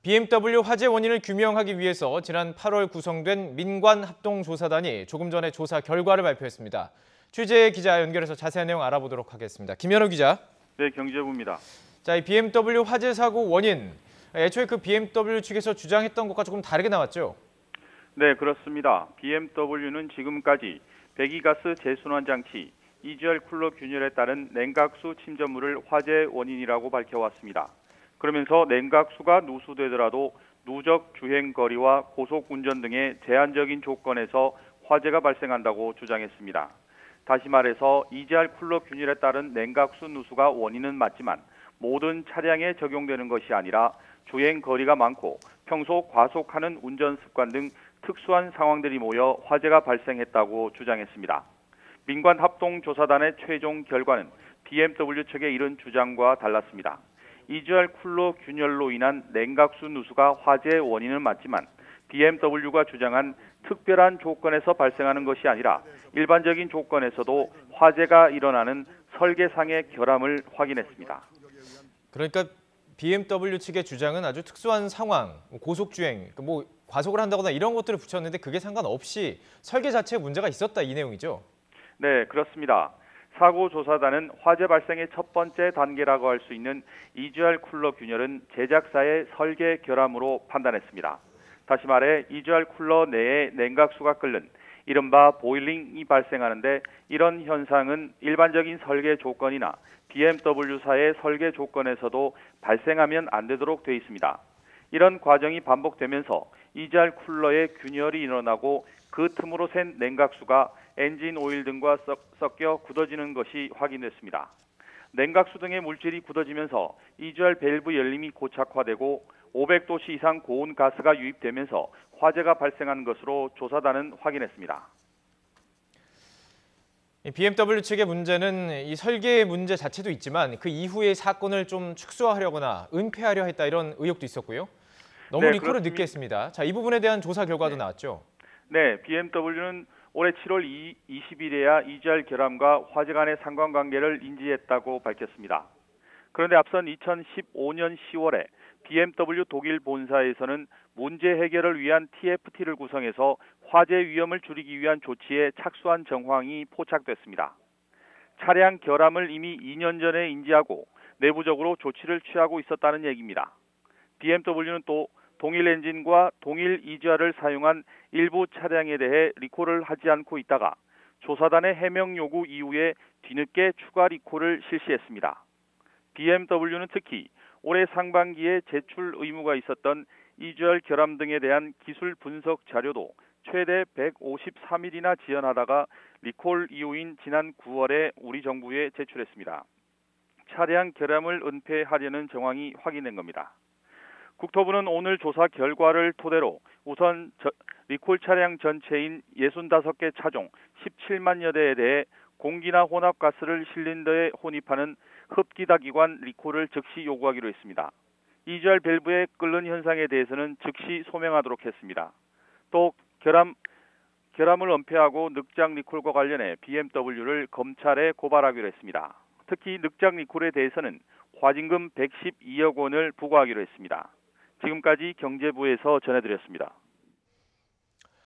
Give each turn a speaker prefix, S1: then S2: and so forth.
S1: BMW 화재 원인을 규명하기 위해서 지난 8월 구성된 민관합동조사단이 조금 전에 조사 결과를 발표했습니다. 취재 기자 연결해서 자세한 내용 알아보도록 하겠습니다. 김현우 기자.
S2: 네, 경제부입니다.
S1: 자, 이 BMW 화재 사고 원인, 애초에 그 BMW 측에서 주장했던 것과 조금 다르게 나왔죠?
S2: 네, 그렇습니다. BMW는 지금까지 배기가스 재순환 장치, EGR 쿨러 균열에 따른 냉각수 침전물을 화재 원인이라고 밝혀왔습니다. 그러면서 냉각수가 누수되더라도 누적 주행 거리와 고속 운전 등의 제한적인 조건에서 화재가 발생한다고 주장했습니다. 다시 말해서 EGR 쿨러 균열에 따른 냉각수 누수가 원인은 맞지만 모든 차량에 적용되는 것이 아니라 주행 거리가 많고 평소 과속하는 운전 습관 등 특수한 상황들이 모여 화재가 발생했다고 주장했습니다. 민관합동조사단의 최종 결과는 BMW 측의 이런 주장과 달랐습니다. EGR 쿨러 균열로 인한 냉각수 누수가 화재의 원인은 맞지만 BMW가 주장한 특별한 조건에서 발생하는 것이 아니라 일반적인 조건에서도 화재가 일어나는 설계상의 결함을 확인했습니다.
S1: 그러니까 BMW 측의 주장은 아주 특수한 상황, 고속주행, 과속을 한다거나 이런 것들을 붙였는데 그게 상관없이 설계 자체에 문제가 있었다, 이 내용이죠?
S2: 네, 그렇습니다. 사고조사단은 화재 발생의 첫 번째 단계라고 할 수 있는 EGR 쿨러 균열은 제작사의 설계 결함으로 판단했습니다. 다시 말해 EGR 쿨러 내에 냉각수가 끓는 이른바 보일링이 발생하는데 이런 현상은 일반적인 설계 조건이나 BMW사의 설계 조건에서도 발생하면 안 되도록 되어 있습니다. 이런 과정이 반복되면서 EGR 쿨러의 균열이 일어나고 그 틈으로 샌 냉각수가 엔진 오일 등과 섞여 굳어지는 것이 확인됐습니다. 냉각수 등의 물질이 굳어지면서 EGR 밸브 열림이 고착화되고 500도씨 이상 고온 가스가 유입되면서 화재가 발생한 것으로 조사단은 확인했습니다.
S1: BMW 측의 문제는 이 설계의 문제 자체도 있지만 그 이후의 사건을 좀 축소하려거나 은폐하려 했다, 이런 의혹도 있었고요. 너무
S2: 네,
S1: 리콜을 늦게 했습니다. 자, 이 부분에 대한 조사 결과도 나왔죠?
S2: 네, BMW는 올해 7월 20일에야 EGR 결함과 화재 간의 상관관계를 인지했다고 밝혔습니다. 그런데 앞선 2015년 10월에 BMW 독일 본사에서는 문제 해결을 위한 TFT를 구성해서 화재 위험을 줄이기 위한 조치에 착수한 정황이 포착됐습니다. 차량 결함을 이미 2년 전에 인지하고 내부적으로 조치를 취하고 있었다는 얘기입니다. BMW는 또 동일 엔진과 동일 EGR을 사용한 일부 차량에 대해 리콜을 하지 않고 있다가 조사단의 해명 요구 이후에 뒤늦게 추가 리콜을 실시했습니다. BMW는 특히 올해 상반기에 제출 의무가 있었던 EGR 결함 등에 대한 기술 분석 자료도 최대 153일이나 지연하다가 리콜 이후인 지난 9월에 우리 정부에 제출했습니다. 차량 결함을 은폐하려는 정황이 확인된 겁니다. 국토부는 오늘 조사 결과를 토대로 우선 리콜 차량 전체인 65개 차종 17만여 대에 대해 공기나 혼합가스를 실린더에 혼입하는 흡기다기관 리콜을 즉시 요구하기로 했습니다. EGR 밸브의 끓는 현상에 대해서는 즉시 소명하도록 했습니다. 또 결함을 은폐하고 늑장 리콜과 관련해 BMW를 검찰에 고발하기로 했습니다. 특히 늑장 리콜에 대해서는 과징금 112억 원을 부과하기로 했습니다. 지금까지 경제부에서 전해드렸습니다.